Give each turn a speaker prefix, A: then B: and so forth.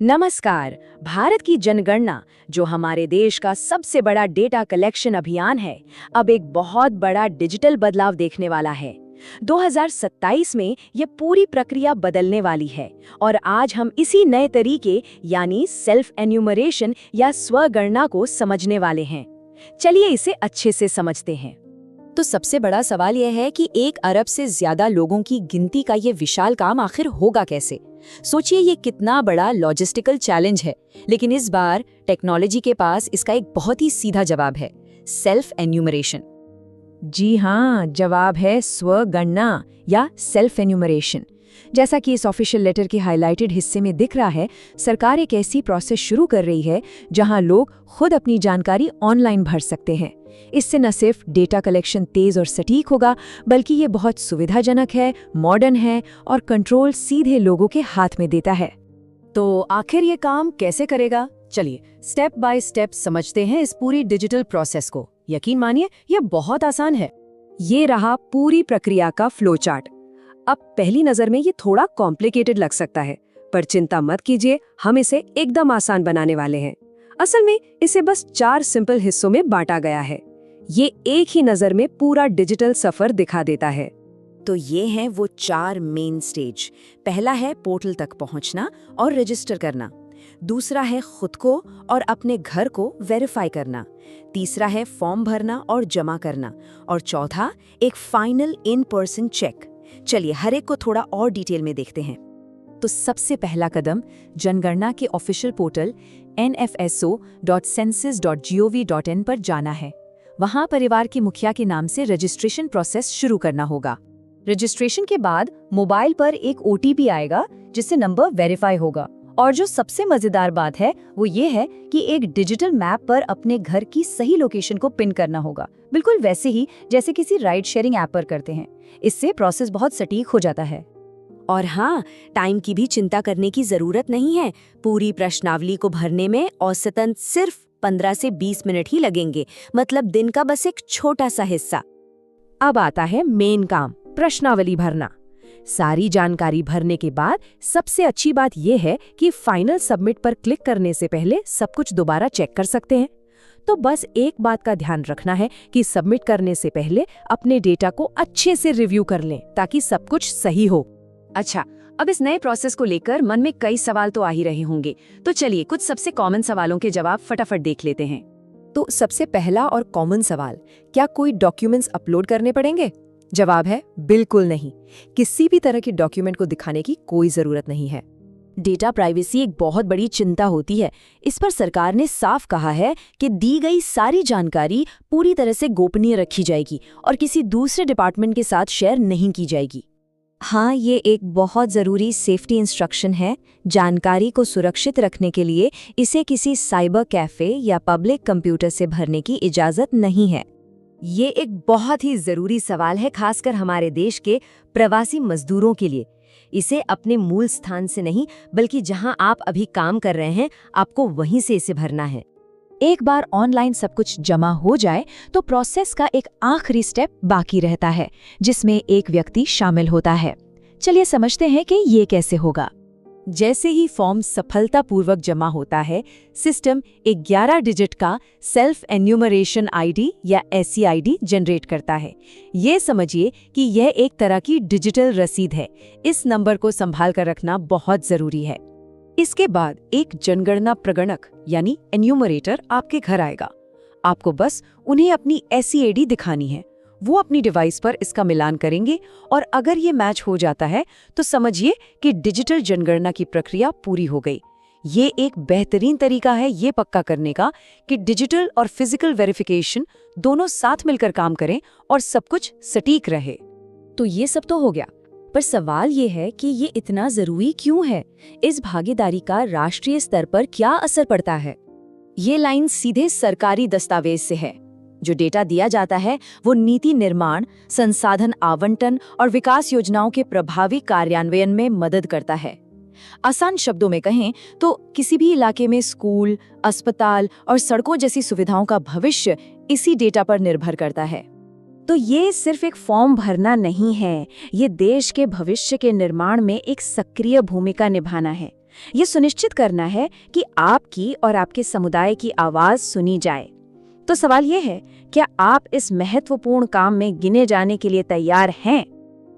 A: नमस्कार। भारत की जनगणना, जो हमारे देश का सबसे बड़ा डेटा कलेक्शन अभियान है, अब एक बहुत बड़ा डिजिटल बदलाव देखने वाला है। 2027 में ये पूरी प्रक्रिया बदलने वाली है और आज हम इसी नए तरीके यानी सेल्फ एन्यूमरेशन या स्वगणना को समझने वाले हैं। चलिए इसे अच्छे से समझते हैं।
B: तो सबसे बड़ा सवाल यह है कि 1 अरब से ज्यादा लोगों की गिनती का ये विशाल काम आखिर होगा कैसे। सोचिए ये कितना बड़ा लॉजिस्टिकल चैलेंज है, लेकिन इस बार टेक्नोलॉजी के पास इसका एक बहुत ही सीधा जवाब है, सेल्फ एन्यूमरेशन।
A: जी हाँ, जवाब है स्वगणना या सेल्फ एन्यूमरेशन। जैसा कि इस ऑफिशियल लेटर के हाइलाइटेड हिस्से में दिख रहा है, सरकार एक ऐसी प्रोसेस शुरू कर रही है जहां लोग खुद अपनी जानकारी ऑनलाइन भर सकते हैं। इससे न सिर्फ डेटा कलेक्शन तेज और सटीक होगा, बल्कि ये बहुत सुविधाजनक है, मॉडर्न है और कंट्रोल सीधे लोगों के हाथ में देता है।
B: तो आखिर ये काम कैसे करेगा? चलिए स्टेप बाय स्टेप समझते हैं इस पूरी डिजिटल प्रोसेस को। यकीन मानिए ये बहुत आसान है।
A: ये रहा पूरी प्रक्रिया का फ्लो चार्ट। अब पहली नजर में ये थोड़ा कॉम्प्लिकेटेड लग सकता है, पर चिंता मत कीजिए, हम इसे एकदम आसान बनाने वाले हैं। असल में इसे बस 4 सिंपल हिस्सों में बांटा गया है। ये एक ही नजर में पूरा डिजिटल सफर दिखा देता है।
B: तो ये हैं वो 4 मेन स्टेज। पहला है पोर्टल तक पहुंचना और रजिस्टर करना। दूसरा है खुद को और अपने घर को वेरीफाई करना। तीसरा है फॉर्म भरना और जमा करना। और चौथा एक फाइनल इन पर्सन चेक। चलिए हर एक को थोड़ा और डिटेल में देखते हैं। तो सबसे पहला कदम जनगणना के ऑफिशियल पोर्टल nfso.census.gov.in पर जाना है। वहां परिवार के मुखिया के नाम से रजिस्ट्रेशन प्रोसेस शुरू करना होगा। रजिस्ट्रेशन के बाद मोबाइल पर एक OTP आएगा जिससे नंबर वेरीफाई होगा। और जो सबसे मजेदार बात है वो ये है कि एक डिजिटल मैप पर अपने घर की सही लोकेशन को पिन करना होगा, बिल्कुल वैसे ही जैसे किसी राइड शेयरिंग ऐप पर करते हैं। इससे प्रोसेस बहुत सटीक हो जाता है।
C: और हाँ, टाइम की भी चिंता करने की जरूरत नहीं है। पूरी प्रश्नावली को भरने में औसतन सिर्फ 15 से 20 मिनट ही लगेंगे, मतलब दिन का बस एक छोटा सा हिस्सा।
A: अब आता है मेन काम, प्रश्नावली भरना। सारी जानकारी भरने के बाद सबसे अच्छी बात यह है कि फाइनल सबमिट पर क्लिक करने से पहले सब कुछ दोबारा चेक कर सकते हैं। तो बस एक बात का ध्यान रखना है कि सबमिट करने से पहले अपने डेटा को अच्छे से रिव्यू कर लें ताकि सब कुछ सही हो।
B: अच्छा, अब इस नए प्रोसेस को लेकर मन में कई सवाल तो आ ही रहे होंगे, तो चलिए कुछ सबसे कॉमन सवालों के जवाब फटाफट देख लेते हैं।
A: तो सबसे पहला और कॉमन सवाल, क्या कोई डॉक्यूमेंट्स अपलोड करने पड़ेंगे? जवाब है बिल्कुल नहीं। किसी भी तरह के डॉक्यूमेंट को दिखाने की कोई जरूरत नहीं है।
B: डेटा प्राइवेसी एक बहुत बड़ी चिंता होती है। इस पर सरकार ने साफ कहा है कि दी गई सारी जानकारी पूरी तरह से गोपनीय रखी जाएगी और किसी दूसरे डिपार्टमेंट के साथ शेयर नहीं की जाएगी।
C: हाँ, ये एक बहुत ज़रूरी सेफ्टी इंस्ट्रक्शन है। जानकारी को सुरक्षित रखने के लिए इसे किसी साइबर कैफे या पब्लिक कंप्यूटर से भरने की इजाज़त नहीं है। ये एक बहुत ही ज़रूरी सवाल है, खासकर हमारे देश के प्रवासी मजदूरों के लिए। इसे अपने मूल स्थान से नहीं, बल्कि जहां आप अभी काम कर रहे हैं, आपको वहीं से इसे भरना है।
A: एक बार ऑनलाइन सब कुछ जमा हो जाए तो प्रोसेस का एक आखिरी स्टेप बाकी रहता है, जिसमें एक व्यक्ति शामिल होता है। चलिए समझते हैं कि ये कैसे होगा। जैसे ही फॉर्म सफलतापूर्वक जमा होता है, सिस्टम एक 11 डिजिट का सेल्फ एन्यूमरेशन ID या SCID जनरेट करता है। ये समझिए कि यह एक तरह की डिजिटल रसीद है। इस नंबर को संभाल कर रखना बहुत जरूरी है। इसके बाद एक जनगणना प्रगणक यानी एन्यूमरेटर आपके घर आएगा। आपको बस उन्हें अपनी SCID दिखानी है। वो अपनी डिवाइस पर इसका मिलान करेंगे और अगर ये मैच हो जाता है तो समझिए कि डिजिटल जनगणना की प्रक्रिया पूरी हो गई। ये एक बेहतरीन तरीका है ये पक्का करने का कि डिजिटल और फिजिकल वेरिफिकेशन दोनों साथ मिलकर काम करें और सब कुछ सटीक रहे।
C: तो ये सब तो हो गया, पर सवाल ये है कि ये इतना ज़रूरी क्यों है? इस भागीदारी का राष्ट्रीय स्तर पर क्या असर पड़ता है?
B: ये लाइन सीधे सरकारी दस्तावेज से है। जो डेटा दिया जाता है वो नीति निर्माण, संसाधन आवंटन और विकास योजनाओं के प्रभावी कार्यान्वयन में मदद करता है। आसान शब्दों में कहें तो किसी भी इलाके में स्कूल, अस्पताल और सड़कों जैसी सुविधाओं का भविष्य इसी डेटा पर निर्भर करता है।
A: तो ये सिर्फ एक फॉर्म भरना नहीं है, ये देश के भविष्य के निर्माण में एक सक्रिय भूमिका निभाना है। ये सुनिश्चित करना है कि आपकी और आपके समुदाय की आवाज सुनी जाए। तो सवाल ये है, क्या आप इस महत्वपूर्ण काम में गिने जाने के लिए तैयार हैं?